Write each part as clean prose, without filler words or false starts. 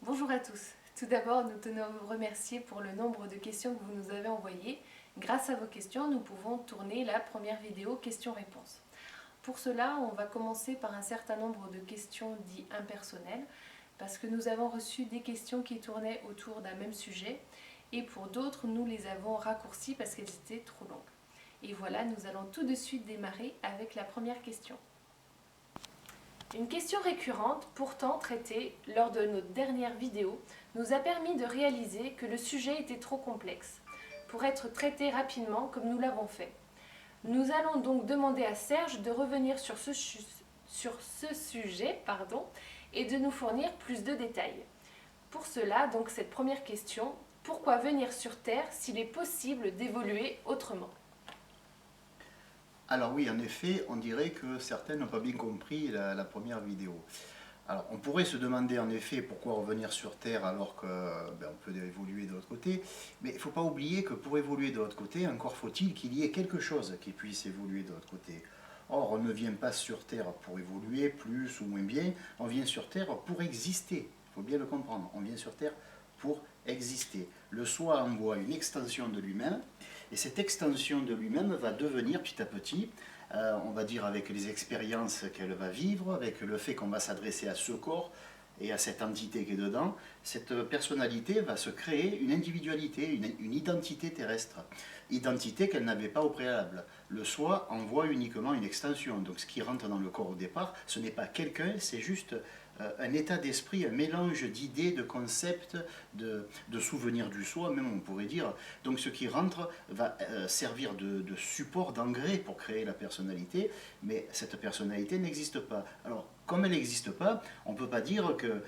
Bonjour à tous. Tout d'abord, nous tenons à vous remercier pour le nombre de questions que vous nous avez envoyées. Grâce à vos questions, nous pouvons tourner la première vidéo questions-réponses. Pour cela, on va commencer par un certain nombre de questions dites impersonnelles, parce que nous avons reçu des questions qui tournaient autour d'un même sujet, et pour d'autres, nous les avons raccourcies parce qu'elles étaient trop longues. Et voilà, nous allons tout de suite démarrer avec la première question. Une question récurrente, pourtant traitée lors de notre dernière vidéo, nous a permis de réaliser que le sujet était trop complexe pour être traité rapidement comme nous l'avons fait. Nous allons donc demander à Serge de revenir sur ce sujet et de nous fournir plus de détails. Pour cela, donc cette première question, pourquoi venir sur Terre s'il est possible d'évoluer autrement ? Alors oui, en effet, on dirait que certains n'ont pas bien compris la première vidéo. Alors on pourrait se demander en effet pourquoi revenir sur Terre alors qu'on peut évoluer de l'autre côté, mais il ne faut pas oublier que pour évoluer de l'autre côté, encore faut-il qu'il y ait quelque chose qui puisse évoluer de l'autre côté. Or, on ne vient pas sur Terre pour évoluer plus ou moins bien, on vient sur Terre pour exister. Il faut bien le comprendre, on vient sur Terre pour exister. Le soi envoie une extension de lui-même, et cette extension de lui-même va devenir petit à petit, on va dire avec les expériences qu'elle va vivre, avec le fait qu'on va s'adresser à ce corps et à cette entité qui est dedans, cette personnalité va se créer une individualité, une identité terrestre, identité qu'elle n'avait pas au préalable. Le soi envoie uniquement une extension, donc ce qui rentre dans le corps au départ, ce n'est pas quelqu'un, c'est juste un état d'esprit, un mélange d'idées, de concepts, de souvenirs du soi, même on pourrait dire. Donc ce qui rentre va servir de support, d'engrais pour créer la personnalité, mais cette personnalité n'existe pas. Alors, comme elle n'existe pas, on ne peut pas dire que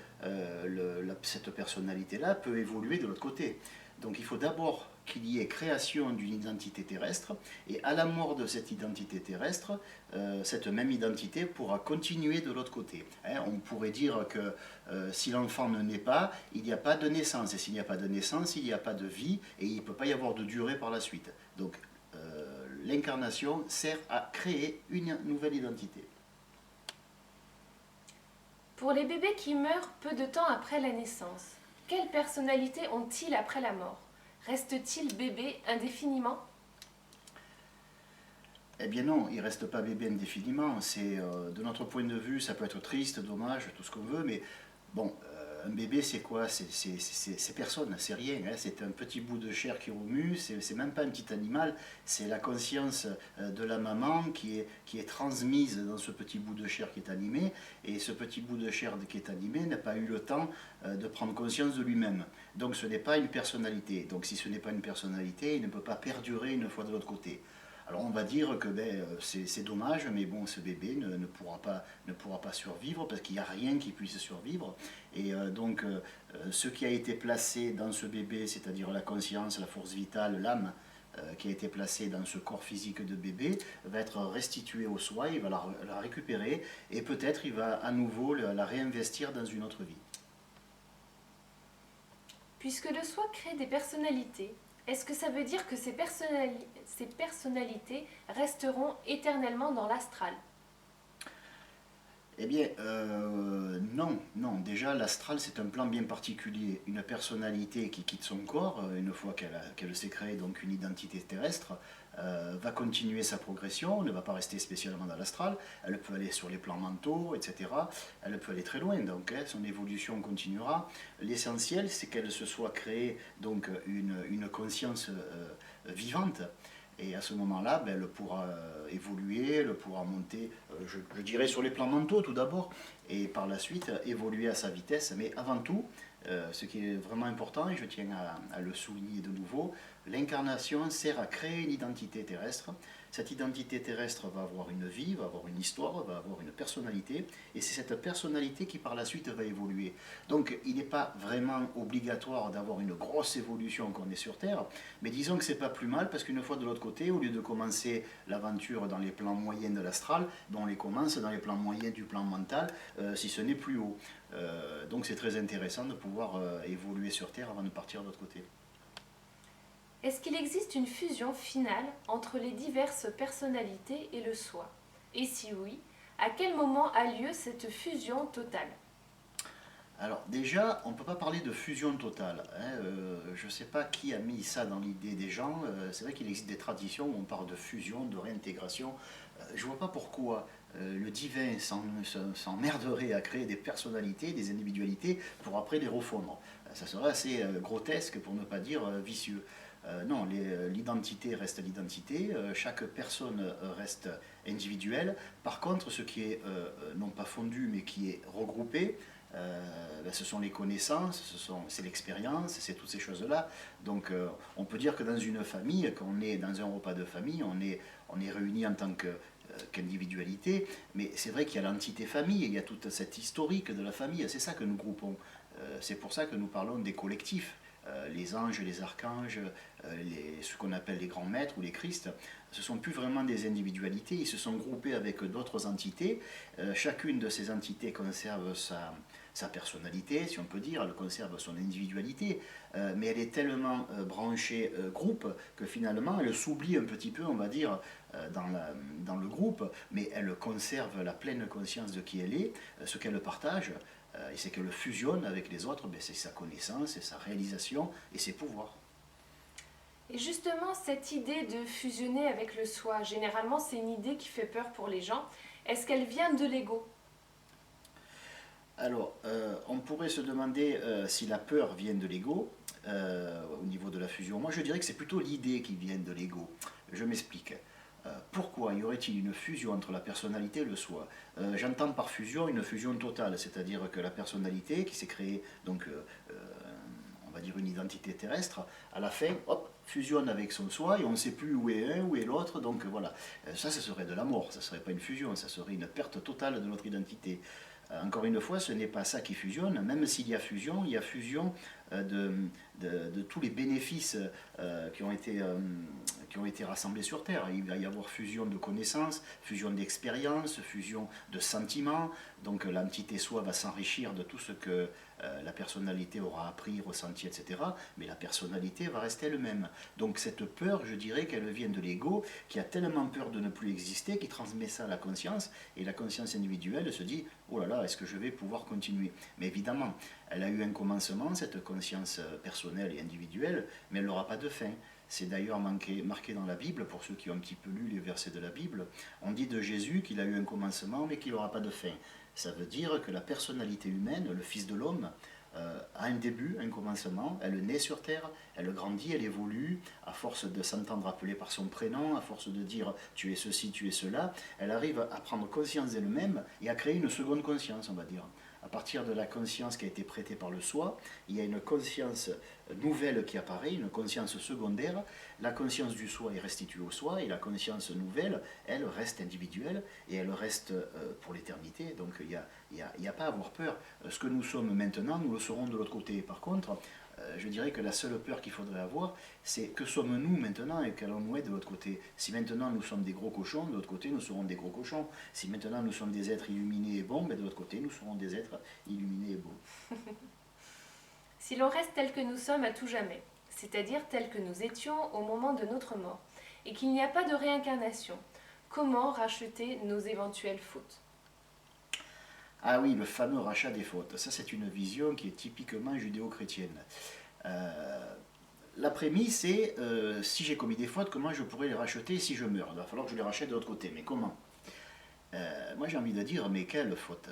cette personnalité-là peut évoluer de l'autre côté. Donc il faut d'abord qu'il y ait création d'une identité terrestre, et à la mort de cette identité terrestre, cette même identité pourra continuer de l'autre côté. On pourrait dire que si l'enfant ne naît pas, il n'y a pas de naissance, et s'il n'y a pas de naissance, il n'y a pas de vie, et il ne peut pas y avoir de durée par la suite. Donc l'incarnation sert à créer une nouvelle identité. Pour les bébés qui meurent peu de temps après la naissance, quelle personnalité ont-ils après la mort ? Reste-t-il bébé indéfiniment ? Eh bien non, il ne reste pas bébé indéfiniment. De notre point de vue, ça peut être triste, dommage, tout ce qu'on veut, mais bon, un bébé c'est quoi? C'est personne, c'est rien. C'est un petit bout de chair qui remue, c'est même pas un petit animal, c'est la conscience de la maman qui est transmise dans ce petit bout de chair qui est animé, et ce petit bout de chair qui est animé n'a pas eu le temps de prendre conscience de lui-même. Donc ce n'est pas une personnalité. Donc si ce n'est pas une personnalité, il ne peut pas perdurer une fois de l'autre côté. Alors on va dire que c'est dommage, mais bon, ce bébé ne pourra pas survivre parce qu'il n'y a rien qui puisse survivre. Et donc ce qui a été placé dans ce bébé, c'est-à-dire la conscience, la force vitale, l'âme, qui a été placée dans ce corps physique de bébé, va être restitué au soi, il va la récupérer, et peut-être il va à nouveau la réinvestir dans une autre vie. Puisque le soi crée des personnalités, est-ce que ça veut dire que ces personnalités resteront éternellement dans l'astral ? Eh bien, non. Déjà, l'astral, c'est un plan bien particulier. Une personnalité qui quitte son corps, une fois qu'elle s'est créée donc une identité terrestre, va continuer sa progression, ne va pas rester spécialement dans l'astral. Elle peut aller sur les plans mentaux, etc. Elle peut aller très loin, donc son évolution continuera. L'essentiel, c'est qu'elle se soit créée donc une conscience vivante. Et à ce moment-là, elle pourra évoluer, elle pourra monter, je dirais, sur les plans mentaux tout d'abord, et par la suite évoluer à sa vitesse. Mais avant tout, ce qui est vraiment important, et je tiens à le souligner de nouveau, l'incarnation sert à créer une identité terrestre. Cette identité terrestre va avoir une vie, va avoir une histoire, va avoir une personnalité, et c'est cette personnalité qui par la suite va évoluer. Donc il n'est pas vraiment obligatoire d'avoir une grosse évolution quand on est sur Terre, mais disons que c'est pas plus mal, parce qu'une fois de l'autre côté, au lieu de commencer l'aventure dans les plans moyens de l'astral, on les commence dans les plans moyens du plan mental, si ce n'est plus haut. Donc c'est très intéressant de pouvoir évoluer sur Terre avant de partir de l'autre côté. Est-ce qu'il existe une fusion finale entre les diverses personnalités et le soi ? Et si oui, à quel moment a lieu cette fusion totale ? Alors déjà, on ne peut pas parler de fusion totale, hein. Je ne sais pas qui a mis ça dans l'idée des gens. C'est vrai qu'il existe des traditions où on parle de fusion, de réintégration. Je ne vois pas pourquoi le divin s'emmerderait à créer des personnalités, des individualités, pour après les refondre. Ça serait assez grotesque, pour ne pas dire vicieux. Non, l'identité reste l'identité, chaque personne reste individuelle. Par contre, ce qui est non pas fondu, mais qui est regroupé, ben, ce sont les connaissances, c'est l'expérience, c'est toutes ces choses-là. Donc on peut dire que dans une famille, quand on est dans un repas de famille, on est réunis en tant qu'individualité, mais c'est vrai qu'il y a l'entité famille, il y a toute cette historique de la famille, c'est ça que nous groupons. C'est pour ça que nous parlons des collectifs. Les anges, les archanges, ce qu'on appelle les grands maîtres ou les Christ, ce ne sont plus vraiment des individualités, ils se sont groupés avec d'autres entités. Chacune de ces entités conserve sa personnalité, si on peut dire, elle conserve son individualité, mais elle est tellement branchée groupe que finalement elle s'oublie un petit peu, on va dire, dans le groupe, mais elle conserve la pleine conscience de qui elle est, ce qu'elle partage, et c'est qu'elle fusionne avec les autres, ben c'est sa connaissance, c'est sa réalisation et ses pouvoirs. Et justement, cette idée de fusionner avec le soi, généralement c'est une idée qui fait peur pour les gens. Est-ce qu'elle vient de l'ego? Alors, on pourrait se demander si la peur vient de l'ego au niveau de la fusion. Moi, je dirais que c'est plutôt l'idée qui vient de l'ego. Je m'explique. Pourquoi y aurait-il une fusion entre la personnalité et le soi? J'entends par fusion une fusion totale, c'est-à-dire que la personnalité qui s'est créée, donc on va dire une identité terrestre, à la fin, hop, fusionne avec son soi et on ne sait plus où est un, où est l'autre, donc voilà. Ça, ce serait de la mort, ça ne serait pas une fusion, ça serait une perte totale de notre identité. Encore une fois, ce n'est pas ça qui fusionne, même s'il y a fusion de tous les bénéfices qui ont été rassemblés sur Terre. Il va y avoir fusion de connaissances, fusion d'expériences, fusion de sentiments, donc l'entité soi va s'enrichir de tout ce que la personnalité aura appris, ressenti, etc. Mais la personnalité va rester elle-même. Donc cette peur, je dirais qu'elle vient de l'ego, qui a tellement peur de ne plus exister, qui transmet ça à la conscience, et la conscience individuelle se dit, oh là là, est-ce que je vais pouvoir continuer? Mais évidemment, elle a eu un commencement, cette conscience personnelle et individuelle, mais elle n'aura pas de fin. C'est d'ailleurs marqué dans la Bible, pour ceux qui ont un petit peu lu les versets de la Bible, on dit de Jésus qu'il a eu un commencement, mais qu'il n'aura pas de fin. Ça veut dire que la personnalité humaine, le Fils de l'homme, a un début, un commencement, elle naît sur terre, elle grandit, elle évolue, à force de s'entendre appeler par son prénom, à force de dire tu es ceci, tu es cela, elle arrive à prendre conscience d'elle-même et à créer une seconde conscience, on va dire. À partir de la conscience qui a été prêtée par le soi, il y a une conscience nouvelle qui apparaît, une conscience secondaire. La conscience du soi est restituée au soi et la conscience nouvelle, elle reste individuelle et elle reste pour l'éternité. Donc il n'y a pas à avoir peur. Ce que nous sommes maintenant, nous le serons de l'autre côté. Par contre, je dirais que la seule peur qu'il faudrait avoir, c'est que sommes-nous maintenant et qu'allons-nous être de l'autre côté? Si maintenant nous sommes des gros cochons, de l'autre côté nous serons des gros cochons. Si maintenant nous sommes des êtres illuminés et bons, ben de l'autre côté nous serons des êtres illuminés et bons. Si l'on reste tel que nous sommes à tout jamais, c'est-à-dire tel que nous étions au moment de notre mort, et qu'il n'y a pas de réincarnation, comment racheter nos éventuelles fautes? Ah oui, le fameux rachat des fautes. Ça, c'est une vision qui est typiquement judéo-chrétienne. La prémisse, c'est si j'ai commis des fautes, comment je pourrais les racheter si je meurs? Il va falloir que je les rachète de l'autre côté. Mais comment? Moi, j'ai envie de dire, mais quelles fautes?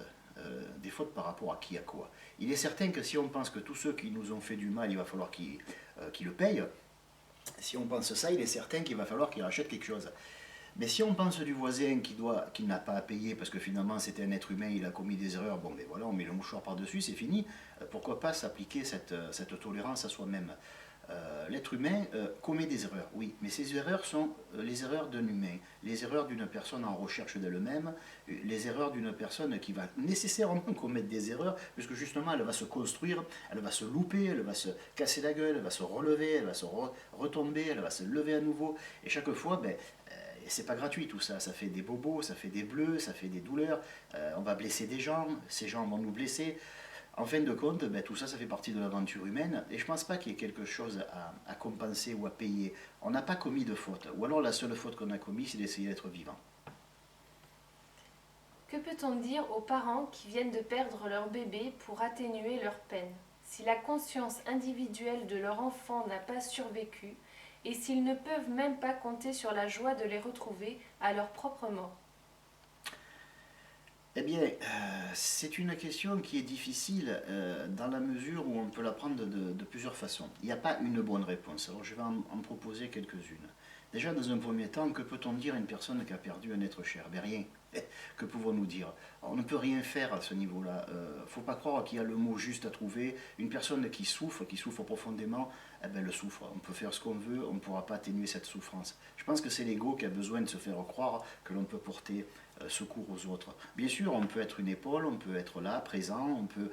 Des fautes par rapport à qui, à quoi? Il est certain que si on pense que tous ceux qui nous ont fait du mal, il va falloir qu'ils le payent, si on pense ça, il est certain qu'il va falloir qu'ils rachètent quelque chose. Mais si on pense du voisin qui n'a pas à payer parce que finalement c'était un être humain, il a commis des erreurs, bon ben voilà, on met le mouchoir par-dessus, c'est fini. Pourquoi pas s'appliquer cette tolérance à soi-même? L'être humain commet des erreurs, oui, mais ces erreurs sont les erreurs d'un humain, les erreurs d'une personne en recherche d'elle-même, les erreurs d'une personne qui va nécessairement commettre des erreurs, puisque justement elle va se construire, elle va se louper, elle va se casser la gueule, elle va se relever, elle va se retomber, elle va se lever à nouveau, et chaque fois, ben, et c'est pas gratuit tout ça, ça fait des bobos, ça fait des bleus, ça fait des douleurs, on va blesser des gens, ces gens vont nous blesser. En fin de compte, ben, tout ça, ça fait partie de l'aventure humaine, et je pense pas qu'il y ait quelque chose à compenser ou à payer. On n'a pas commis de faute, ou alors la seule faute qu'on a commise, c'est d'essayer d'être vivant. Que peut-on dire aux parents qui viennent de perdre leur bébé pour atténuer leur peine, si la conscience individuelle de leur enfant n'a pas survécu et s'ils ne peuvent même pas compter sur la joie de les retrouver à leur propre mort? Eh bien, c'est une question qui est difficile dans la mesure où on peut la prendre de plusieurs façons. Il n'y a pas une bonne réponse. Alors je vais en proposer quelques-unes. Déjà, dans un premier temps, que peut-on dire à une personne qui a perdu un être cher? Ben rien. Que pouvons-nous dire? On ne peut rien faire à ce niveau-là. Il ne faut pas croire qu'il y a le mot juste à trouver. Une personne qui souffre profondément, eh ben, elle souffre. On peut faire ce qu'on veut, on ne pourra pas atténuer cette souffrance. Je pense que c'est l'ego qui a besoin de se faire croire que l'on peut porter secours aux autres. Bien sûr, on peut être une épaule, on peut être là, présent, on peut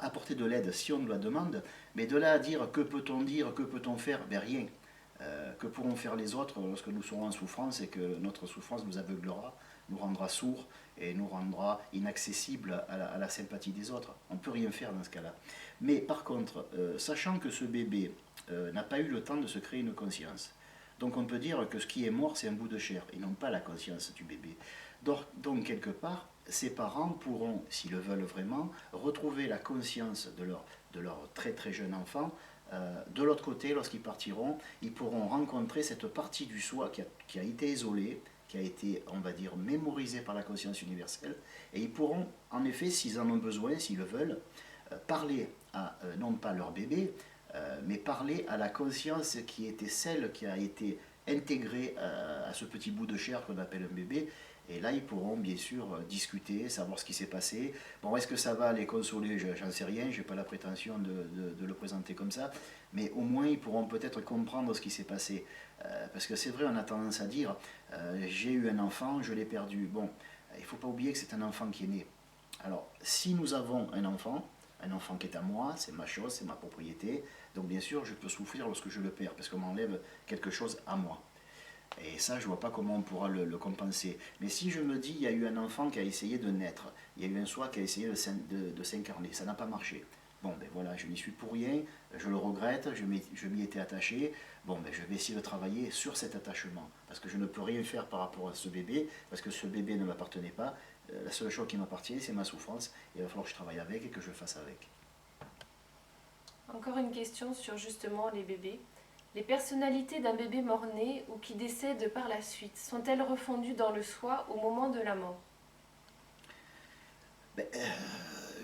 apporter de l'aide si on nous la demande, mais de là à dire que peut-on dire, que peut-on faire? Ben rien. Que pourront faire les autres lorsque nous serons en souffrance et que notre souffrance nous aveuglera, nous rendra sourds et nous rendra inaccessibles à la sympathie des autres? On ne peut rien faire dans ce cas-là. Mais par contre, sachant que ce bébé n'a pas eu le temps de se créer une conscience, donc on peut dire que ce qui est mort, c'est un bout de chair. Ils n'ont pas la conscience du bébé. Donc quelque part, ces parents pourront, s'ils le veulent vraiment, retrouver la conscience de leur très très jeune enfant. De l'autre côté, lorsqu'ils partiront, ils pourront rencontrer cette partie du soi qui a été isolée, qui a été, on va dire, mémorisée par la conscience universelle, et ils pourront, en effet, s'ils en ont besoin, s'ils le veulent, parler à, non pas leur bébé, mais parler à la conscience qui était celle qui a été intégrée à ce petit bout de chair qu'on appelle un bébé. Et là, ils pourront bien sûr discuter, savoir ce qui s'est passé. Bon, est-ce que ça va les consoler? J'en sais rien, je n'ai pas la prétention de le présenter comme ça. Mais au moins, ils pourront peut-être comprendre ce qui s'est passé. Parce que c'est vrai, on a tendance à dire, j'ai eu un enfant, je l'ai perdu. Bon, il ne faut pas oublier que c'est un enfant qui est né. Alors, si nous avons un enfant qui est à moi, c'est ma chose, c'est ma propriété, donc bien sûr, je peux souffrir lorsque je le perds, parce qu'on m'enlève quelque chose à moi. Et ça, je ne vois pas comment on pourra le compenser. Mais si je me dis, il y a eu un enfant qui a essayé de naître, il y a eu un soi qui a essayé de s'incarner, ça n'a pas marché. Bon, ben voilà, je n'y suis pour rien, je le regrette, je m'y étais attaché. Bon, ben je vais essayer de travailler sur cet attachement. Parce que je ne peux rien faire par rapport à ce bébé, parce que ce bébé ne m'appartenait pas. La seule chose qui m'appartient, c'est ma souffrance. Et il va falloir que je travaille avec et que je fasse avec. Encore une question sur justement les bébés. Les personnalités d'un bébé mort-né ou qui décède par la suite, sont-elles refondues dans le soi au moment de la mort? Ben,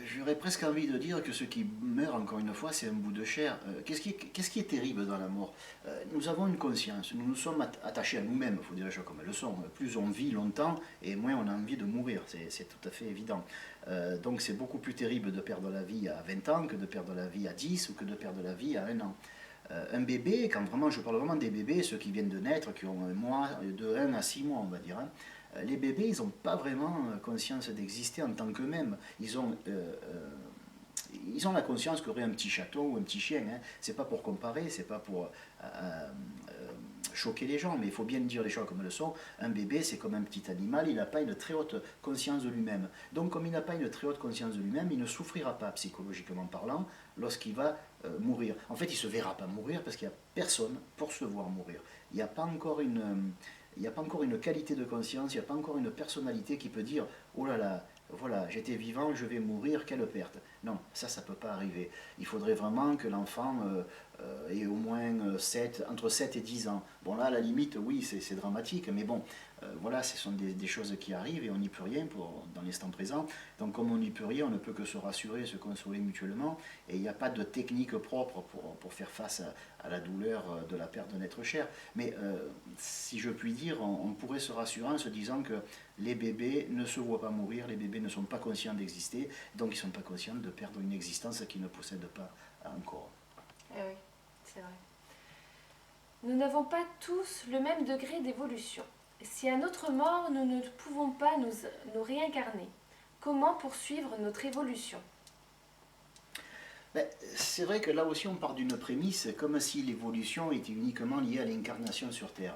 j'aurais presque envie de dire que ce qui meurt, encore une fois, c'est un bout de chair. Qu'est-ce qui est terrible dans la mort? Nous avons une conscience, nous nous sommes attachés à nous-mêmes, il faut dire les choses comme elles sont. Plus on vit longtemps, et moins on a envie de mourir, c'est tout à fait évident. Donc c'est beaucoup plus terrible de perdre la vie à 20 ans que de perdre la vie à 10 ou que de perdre la vie à 1 an. Un bébé, quand vraiment, je parle vraiment des bébés, ceux qui viennent de naître, qui ont un mois, de 1 à 6 mois, on va dire, hein. Les bébés, ils n'ont pas vraiment conscience d'exister en tant qu'eux-mêmes. Ils ont la conscience qu'aurait un petit chaton ou un petit chien. Hein. C'est pas pour comparer, c'est pas pour choquer les gens, mais il faut bien dire les choses comme elles sont. Un bébé, c'est comme un petit animal, il n'a pas une très haute conscience de lui-même. Donc, comme il n'a pas une très haute conscience de lui-même, il ne souffrira pas, psychologiquement parlant, lorsqu'il va mourir. En fait, il ne se verra pas mourir parce qu'il n'y a personne pour se voir mourir. Il n'y a pas encore une qualité de conscience, il n'y a pas encore une personnalité qui peut dire « Oh là là, voilà, j'étais vivant, je vais mourir, quelle perte ». Non, ça ne peut pas arriver. Il faudrait vraiment que l'enfant ait au moins entre 7 et 10 ans. Bon là, à la limite, oui, c'est dramatique, mais bon, voilà, ce sont des choses qui arrivent et on n'y peut rien dans l'instant présent. Donc comme on n'y peut rien, on ne peut que se rassurer, se consoler mutuellement, et il n'y a pas de technique propre pour faire face à la douleur de la perte d'un être cher. Mais si je puis dire, on pourrait se rassurer en se disant que les bébés ne se voient pas mourir, les bébés ne sont pas conscients d'exister, donc ils ne sont pas conscients de perdre une existence qu'ils ne possèdent pas encore. Eh oui, c'est vrai. Nous n'avons pas tous le même degré d'évolution. Si à notre mort, nous ne pouvons pas nous réincarner, comment poursuivre notre évolution? Ben, c'est vrai que là aussi on part d'une prémisse, comme si l'évolution était uniquement liée à l'incarnation sur Terre.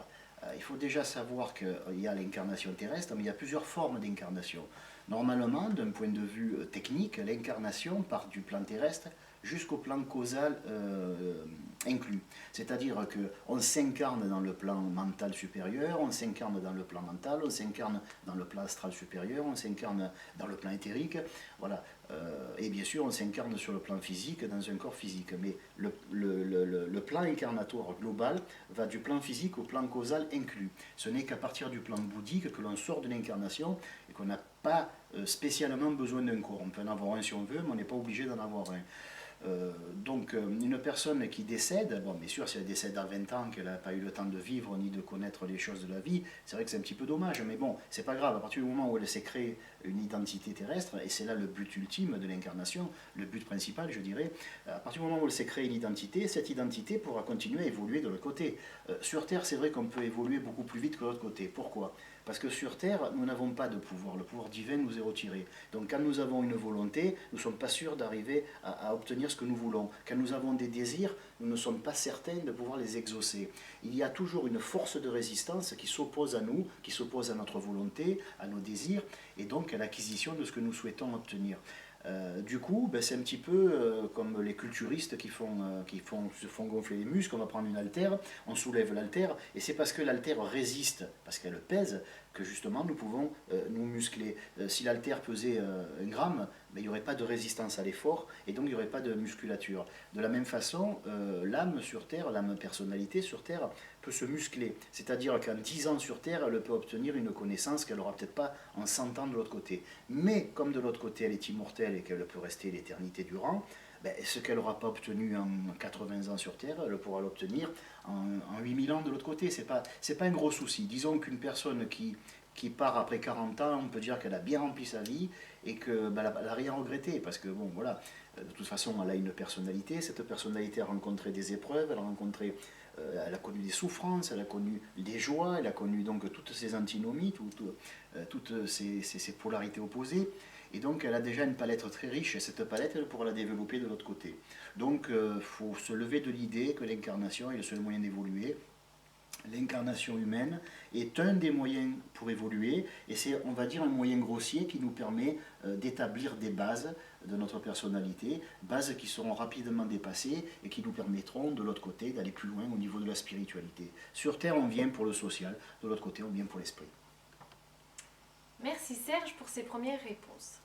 Il faut déjà savoir qu'il y a l'incarnation terrestre, mais il y a plusieurs formes d'incarnation. Normalement, d'un point de vue technique, l'incarnation part du plan terrestre jusqu'au plan causal inclus. C'est-à-dire qu'on s'incarne dans le plan mental supérieur, on s'incarne dans le plan mental, on s'incarne dans le plan astral supérieur, on s'incarne dans le plan éthérique, voilà. Et bien sûr, on s'incarne sur le plan physique, dans un corps physique. Mais le plan incarnatoire global va du plan physique au plan causal inclus. Ce n'est qu'à partir du plan bouddhique que l'on sort de l'incarnation et qu'on n'a pas spécialement besoin d'un corps. On peut en avoir un si on veut, mais on n'est pas obligé d'en avoir un. Donc une personne qui décède, bon bien sûr si elle décède à 20 ans, qu'elle n'a pas eu le temps de vivre ni de connaître les choses de la vie, c'est vrai que c'est un petit peu dommage, mais bon, c'est pas grave, à partir du moment où elle s'est créée une identité terrestre, et c'est là le but ultime de l'incarnation, le but principal je dirais, à partir du moment où elle s'est créée une identité, cette identité pourra continuer à évoluer de l'autre côté. Sur Terre c'est vrai qu'on peut évoluer beaucoup plus vite que de l'autre côté, pourquoi ? Parce que sur Terre, nous n'avons pas de pouvoir. Le pouvoir divin nous est retiré. Donc quand nous avons une volonté, nous ne sommes pas sûrs d'arriver à obtenir ce que nous voulons. Quand nous avons des désirs, nous ne sommes pas certains de pouvoir les exaucer. Il y a toujours une force de résistance qui s'oppose à nous, qui s'oppose à notre volonté, à nos désirs, et donc à l'acquisition de ce que nous souhaitons obtenir. Du coup, ben, c'est un petit peu comme les culturistes qui se font gonfler les muscles. On va prendre une haltère, on soulève l'haltère, et c'est parce que l'haltère résiste, parce qu'elle pèse, que justement nous pouvons nous muscler. Si l'haltère pesait 1 gramme, ben, il n'y aurait pas de résistance à l'effort, et donc il n'y aurait pas de musculature. De la même façon, l'âme sur Terre, l'âme personnalité sur Terre, peut se muscler. C'est-à-dire qu'en 10 ans sur Terre, elle peut obtenir une connaissance qu'elle n'aura peut-être pas en 100 ans de l'autre côté. Mais comme de l'autre côté, elle est immortelle et qu'elle peut rester l'éternité durant, ben, ce qu'elle n'aura pas obtenu en 80 ans sur Terre, elle pourra l'obtenir en 8000 ans de l'autre côté. C'est pas un gros souci. Disons qu'une personne qui part après 40 ans, on peut dire qu'elle a bien rempli sa vie et qu'elle ben, n'a rien regretté. Parce que, bon, voilà, de toute façon, elle a une personnalité. Cette personnalité a rencontré des épreuves, elle a connu des souffrances, elle a connu des joies, elle a connu donc toutes ces antinomies, toutes ces polarités opposées. Et donc elle a déjà une palette très riche, et cette palette, elle pourra la développer de l'autre côté. Donc il faut se lever de l'idée que l'incarnation est le seul moyen d'évoluer. L'incarnation humaine est un des moyens pour évoluer, et c'est, on va dire, un moyen grossier qui nous permet d'établir des bases de notre personnalité, bases qui seront rapidement dépassées et qui nous permettront de l'autre côté d'aller plus loin au niveau de la spiritualité. Sur Terre, on vient pour le social, de l'autre côté, on vient pour l'esprit. Merci Serge pour ces premières réponses.